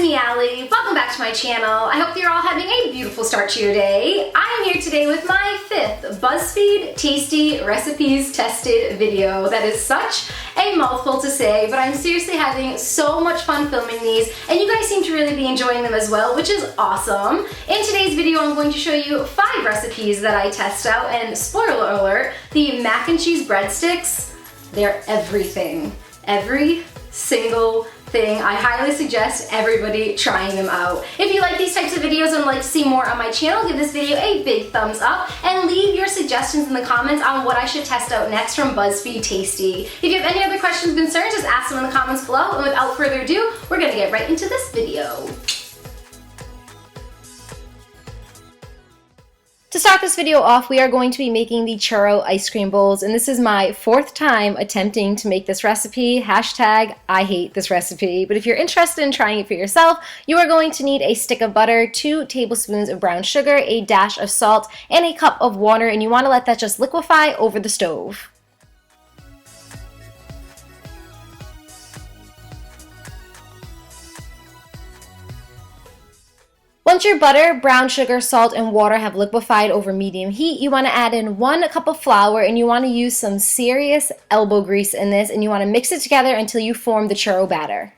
me, Allie. Welcome back to my channel. I hope you're all having a beautiful start to your day. I am here today with my 5th BuzzFeed Tasty Recipes Tested video. That is such a mouthful to say, but I'm seriously having so much fun filming these, and you guys seem to really be enjoying them as well, which is awesome. In today's video, I'm going to show you 5 recipes that I test out, and spoiler alert, the mac and cheese breadsticks, they're everything. Every single thing. I highly suggest everybody trying them out. If you like these types of videos and would like to see more on my channel, give this video a big thumbs up and leave your suggestions in the comments on what I should test out next from BuzzFeed Tasty. If you have any other questions or concerns, just ask them in the comments below, and without further ado, we're gonna get right into this video. To start this video off, we are going to be making the churro ice cream bowls, and this is my 4th time attempting to make this recipe. Hashtag I hate this recipe. But if you're interested in trying it for yourself, you are going to need a stick of butter, 2 tablespoons of brown sugar, a dash of salt, and a cup of water, and you want to let that just liquefy over the stove. Once your butter, brown sugar, salt, and water have liquefied over medium heat, you want to add in 1 cup of flour, and you want to use some serious elbow grease in this, and you want to mix it together until you form the churro batter.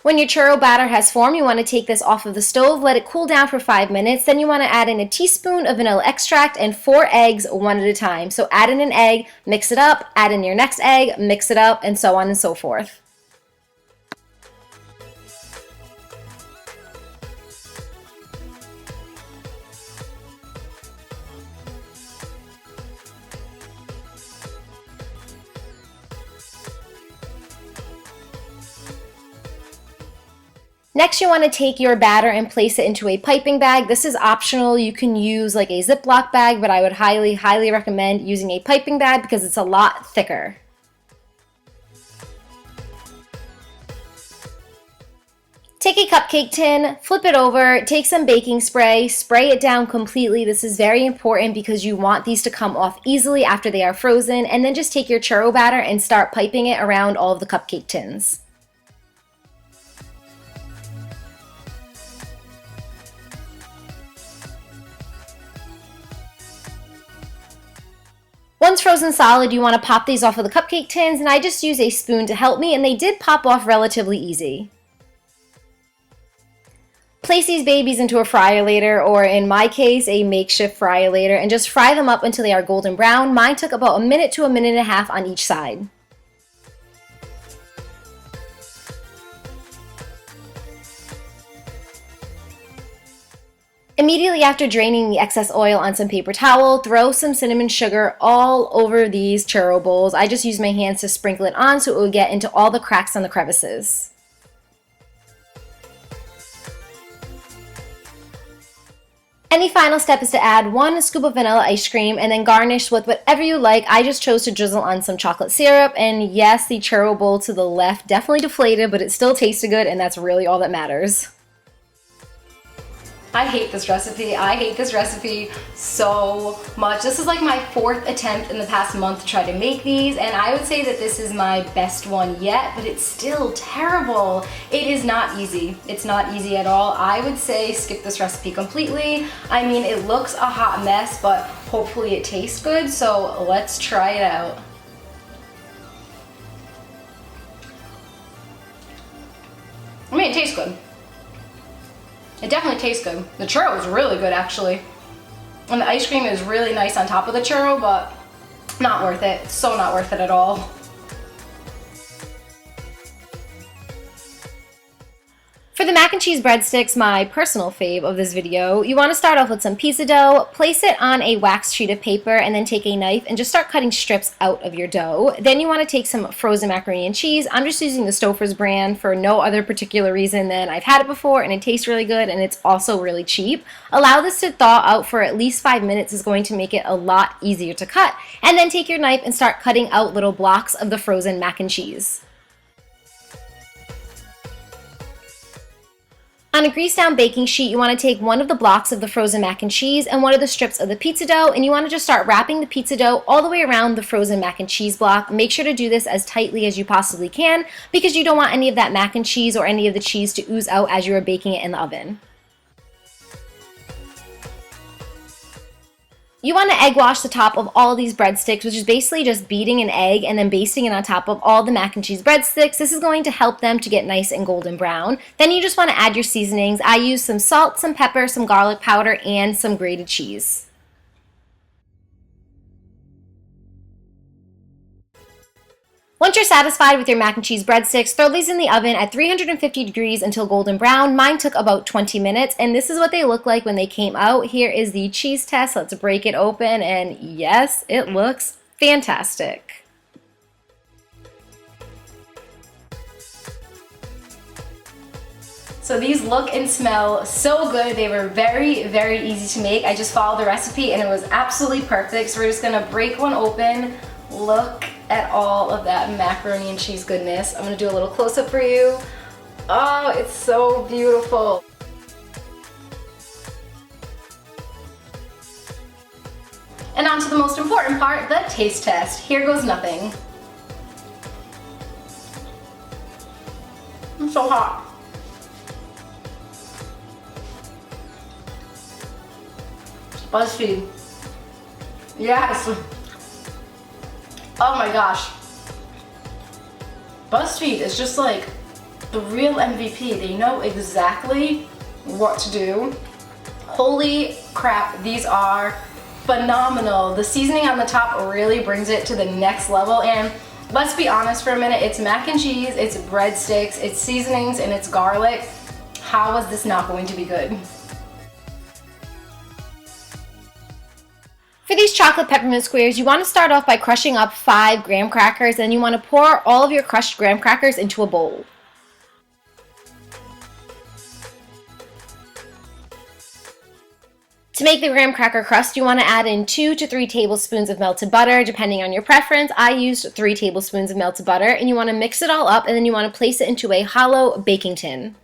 When your churro batter has formed, you want to take this off of the stove, let it cool down for 5 minutes, then you want to add in a teaspoon of vanilla extract and 4 eggs, one at a time. So add in an egg, mix it up, add in your next egg, mix it up, and so on and so forth. Next, you want to take your batter and place it into a piping bag. This is optional. You can use like a Ziploc bag, but I would highly recommend using a piping bag because it's a lot thicker. Take a cupcake tin, flip it over, take some baking spray, spray it down completely. This is very important because you want these to come off easily after they are frozen, and then just take your churro batter and start piping it around all of the cupcake tins. Once frozen solid, you want to pop these off of the cupcake tins, and I just use a spoon to help me, and they did pop off relatively easy. Place these babies into a fryer later, or in my case, a makeshift fryer later, and just fry them up until they are golden brown. Mine took about 1 minute to 1.5 minutes on each side. Immediately after draining the excess oil on some paper towel, throw some cinnamon sugar all over these churro bowls. I just use my hands to sprinkle it on so it will get into all the cracks and the crevices. And the final step is to add 1 scoop of vanilla ice cream and then garnish with whatever you like. I just chose to drizzle on some chocolate syrup, and yes, the churro bowl to the left definitely deflated, but it still tasted good, and that's really all that matters. I hate this recipe. I hate this recipe so much. This is like my 4th attempt in the past month to try to make these, and I would say that this is my best one yet, but it's still terrible. It is not easy. It's not easy at all. I would say skip this recipe completely. I mean, it looks a hot mess, but hopefully it tastes good, so let's try it out. I mean, it tastes good. It definitely tastes good. The churro is really good, actually. And the ice cream is really nice on top of the churro, but not worth it. So not worth it at all. For the mac and cheese breadsticks, my personal fave of this video, you want to start off with some pizza dough, place it on a wax sheet of paper, and then take a knife and just start cutting strips out of your dough. Then you want to take some frozen macaroni and cheese. I'm just using the Stouffer's brand for no other particular reason than I've had it before and it tastes really good and it's also really cheap. Allow this to thaw out for at least 5 minutes is going to make it a lot easier to cut. And then take your knife and start cutting out little blocks of the frozen mac and cheese. On a greased down baking sheet, you want to take one of the blocks of the frozen mac and cheese and one of the strips of the pizza dough, and you want to just start wrapping the pizza dough all the way around the frozen mac and cheese block. Make sure to do this as tightly as you possibly can because you don't want any of that mac and cheese or any of the cheese to ooze out as you are baking it in the oven. You want to egg wash the top of all of these breadsticks, which is basically just beating an egg and then basting it on top of all the mac and cheese breadsticks. This is going to help them to get nice and golden brown. Then you just want to add your seasonings. I use some salt, some pepper, some garlic powder, and some grated cheese. Once you're satisfied with your mac and cheese breadsticks, throw these in the oven at 350 degrees until golden brown. Mine took about 20 minutes, and this is what they look like when they came out. Here is the cheese test. Let's break it open, and yes, it looks fantastic. So these look and smell so good. They were very, very easy to make. I just followed the recipe and it was absolutely perfect. So we're just gonna break one open. Look at all of that macaroni and cheese goodness. I'm gonna do a little close-up for you. Oh, it's so beautiful. And on to the most important part, the taste test. Here goes nothing. It's so hot. Buzzfeed. Yes. Oh my gosh. Buzzfeed is just like the real MVP. They know exactly what to do. Holy crap, these are phenomenal. The seasoning on the top really brings it to the next level, and let's be honest for a minute, it's mac and cheese, it's breadsticks, it's seasonings, and it's garlic. How is this not going to be good? For these chocolate peppermint squares, you want to start off by crushing up 5 graham crackers, and you want to pour all of your crushed graham crackers into a bowl. To make the graham cracker crust, you want to add in 2 to 3 tablespoons of melted butter, depending on your preference. I used 3 tablespoons of melted butter, and you want to mix it all up, and then you want to place it into a hollow baking tin.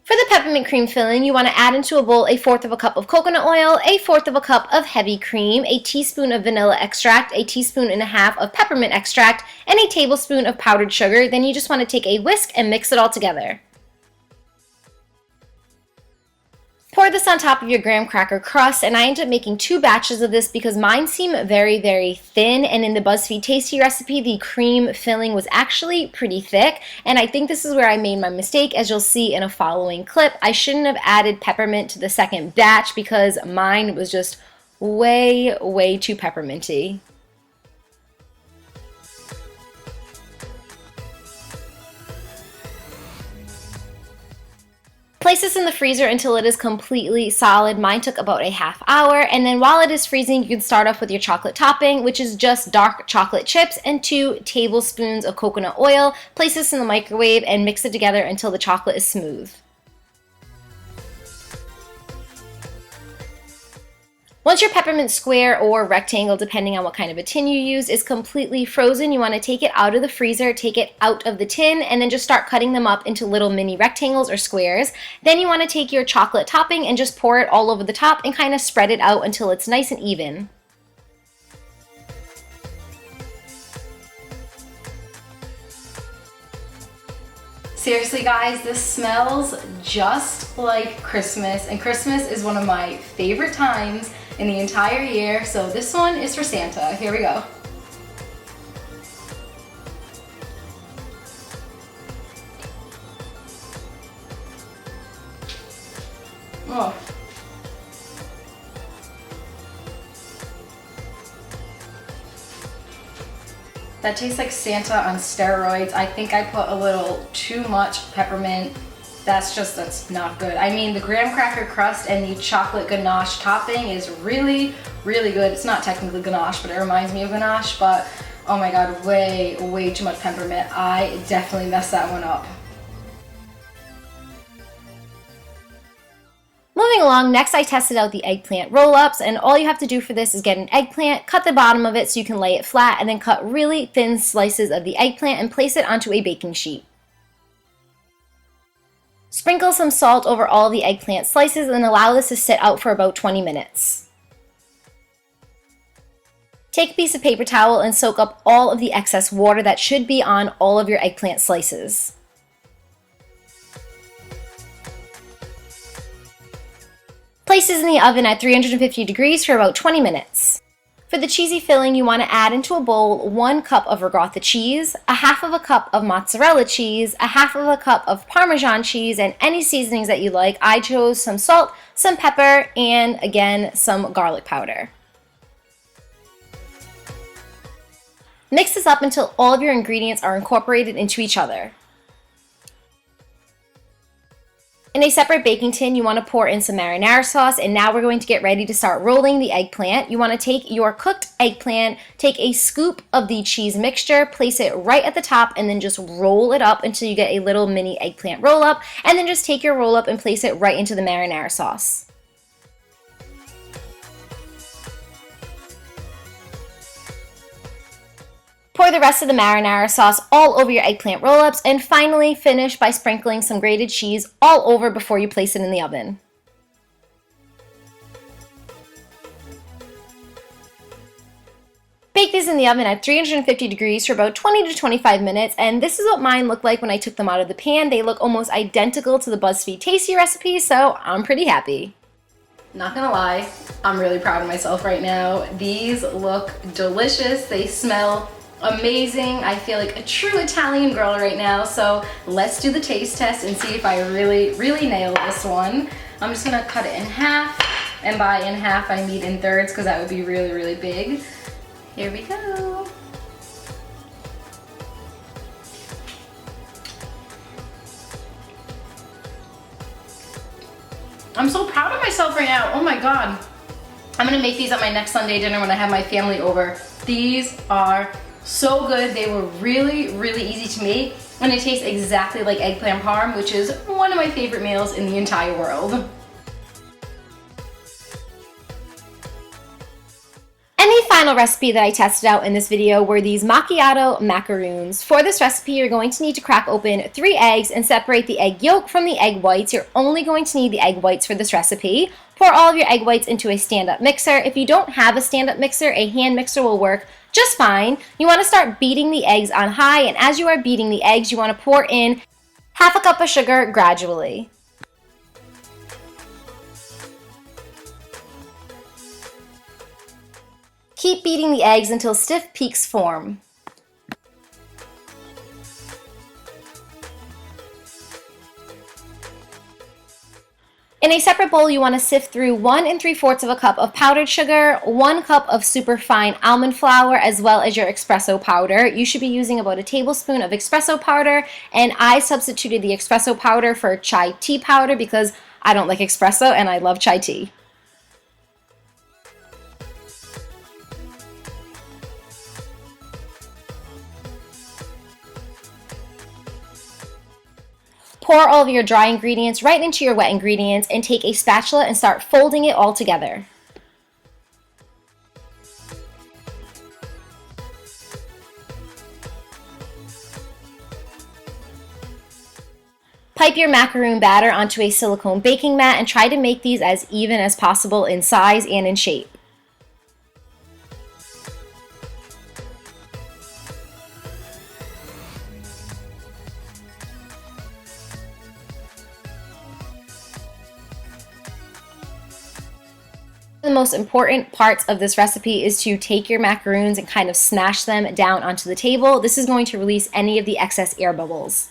For the peppermint cream filling, you want to add into a bowl 1/4 cup of coconut oil, 1/4 cup of heavy cream, a teaspoon of vanilla extract, a teaspoon and a half of peppermint extract, and a tablespoon of powdered sugar. Then you just want to take a whisk and mix it all together. Pour this on top of your graham cracker crust, and I ended up making 2 batches of this because mine seem very, very thin, and in the Buzzfeed Tasty recipe, the cream filling was actually pretty thick, and I think this is where I made my mistake, as you'll see in a following clip. I shouldn't have added peppermint to the second batch because mine was just way, way too pepperminty. Place this in the freezer until it is completely solid. Mine took about a ½ hour, and then while it is freezing, you can start off with your chocolate topping, which is just dark chocolate chips and 2 tablespoons of coconut oil. Place this in the microwave and mix it together until the chocolate is smooth. Once your peppermint square or rectangle, depending on what kind of a tin you use, is completely frozen, you want to take it out of the freezer, take it out of the tin, and then just start cutting them up into little mini rectangles or squares. Then you want to take your chocolate topping and just pour it all over the top and kind of spread it out until it's nice and even. Seriously guys, this smells just like Christmas, and Christmas is one of my favorite times in the entire year, so this one is for Santa. Here we go. Oh. That tastes like Santa on steroids. I think I put a little too much peppermint. That's not good. I mean, the graham cracker crust and the chocolate ganache topping is really, really good. It's not technically ganache, but it reminds me of ganache, but oh my God, way, way too much peppermint. I definitely messed that one up. Moving Moving along, next I tested out the eggplant roll-ups, and all you have to do for this is get an eggplant, cut the bottom of it so you can lay it flat, and then cut really thin slices of the eggplant and place it onto a baking sheet. Sprinkle some salt over all the eggplant slices and allow this to sit out for about 20 minutes. Take a piece of paper towel and soak up all of the excess water that should be on all of your eggplant slices. Place this in the oven at 350 degrees for about 20 minutes. For the cheesy filling, you want to add into a bowl 1 cup of ricotta cheese, a half of a cup of mozzarella cheese, a half of a cup of Parmesan cheese, and any seasonings that you like. I chose some salt, some pepper, and again, some garlic powder. Mix this up until all of your ingredients are incorporated into each other. In a separate baking tin, you want to pour in some marinara sauce, and now we're going to get ready to start rolling the eggplant. You want to take your cooked eggplant, take a scoop of the cheese mixture, place it right at the top, and then just roll it up until you get a little mini eggplant roll up, and then just take your roll up and place it right into the marinara sauce. Pour the rest of the marinara sauce all over your eggplant roll-ups, and finally finish by sprinkling some grated cheese all over before you place it in the oven. Bake these in the oven at 350 degrees for about 20 to 25 minutes, and this is what mine looked like when I took them out of the pan. They look almost identical to the Buzzfeed Tasty recipe, so I'm pretty happy. Not gonna lie, I'm really proud of myself right now. These look delicious. They smell amazing. I feel like a true Italian girl right now, so let's do the taste test and see if I really nail this one. I'm just gonna cut it in half, and by in half I mean in thirds because that would be really big. Here we go. I'm so proud of myself right now. Oh my god. I'm gonna make these at my next Sunday dinner when I have my family over. These are so good. They were really easy to make, and it tastes exactly like eggplant parm, which is one of my favorite meals in the entire world. And the final recipe that I tested out in this video were these macchiato macaroons. For this recipe, you're going to need to crack open 3 eggs and separate the egg yolk from the egg whites. You're only going to need the egg whites for this recipe. Pour all of your egg whites into a stand-up mixer. If you don't have a stand-up mixer, a hand mixer will work just fine. You want to start beating the eggs on high, and as you are beating the eggs, you want to pour in half a cup of sugar gradually. Keep beating the eggs until stiff peaks form. In a separate bowl, you want to sift through 1 3/4 cup of powdered sugar, 1 cup of super fine almond flour, as well as your espresso powder. You should be using about a tablespoon of espresso powder, and I substituted the espresso powder for chai tea powder because I don't like espresso and I love chai tea. Pour all of your dry ingredients right into your wet ingredients and take a spatula and start folding it all together. Pipe your macaroon batter onto a silicone baking mat and try to make these as even as possible in size and in shape. The most important parts of this recipe is to take your macaroons and kind of smash them down onto the table. This is going to release any of the excess air bubbles.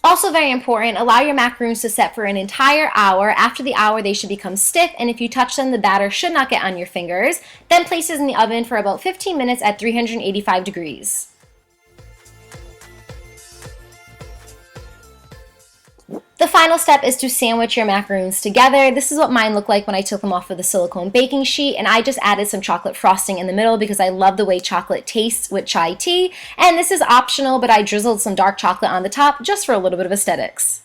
Also very important, allow your macaroons to set for an entire hour. After the hour, they should become stiff, and if you touch them, the batter should not get on your fingers. Then place this in the oven for about 15 minutes at 385 degrees. The final step is to sandwich your macaroons together. This is what mine looked like when I took them off of the silicone baking sheet, and I just added some chocolate frosting in the middle because I love the way chocolate tastes with chai tea. And this is optional, but I drizzled some dark chocolate on the top just for a little bit of aesthetics.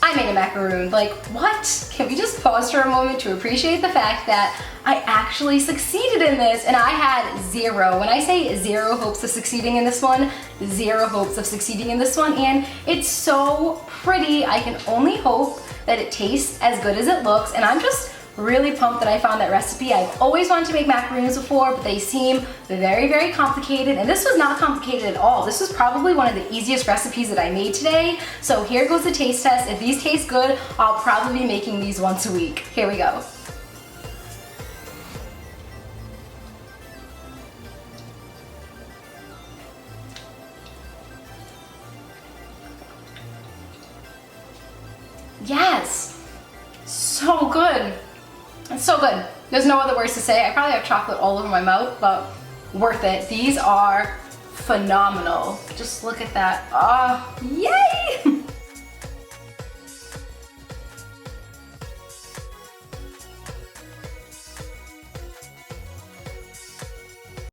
I made a macaroon. Like, what? Can we just pause for a moment to appreciate the fact that I actually succeeded in this, and I had zero. When I say zero hopes of succeeding in this one, zero hopes of succeeding in this one, and it's so pretty. I can only hope that it tastes as good as it looks, and I'm just really pumped that I found that recipe. I've always wanted to make macaroons before, but they seem very, very complicated, and this was not complicated at all. This was probably one of the easiest recipes that I made today. So here goes the taste test. If these taste good, I'll probably be making these once a week. Here we go. Yes, so good. It's so good. There's no other words to say. I probably have chocolate all over my mouth, but worth it. These are phenomenal. Just look at that. Oh, yay!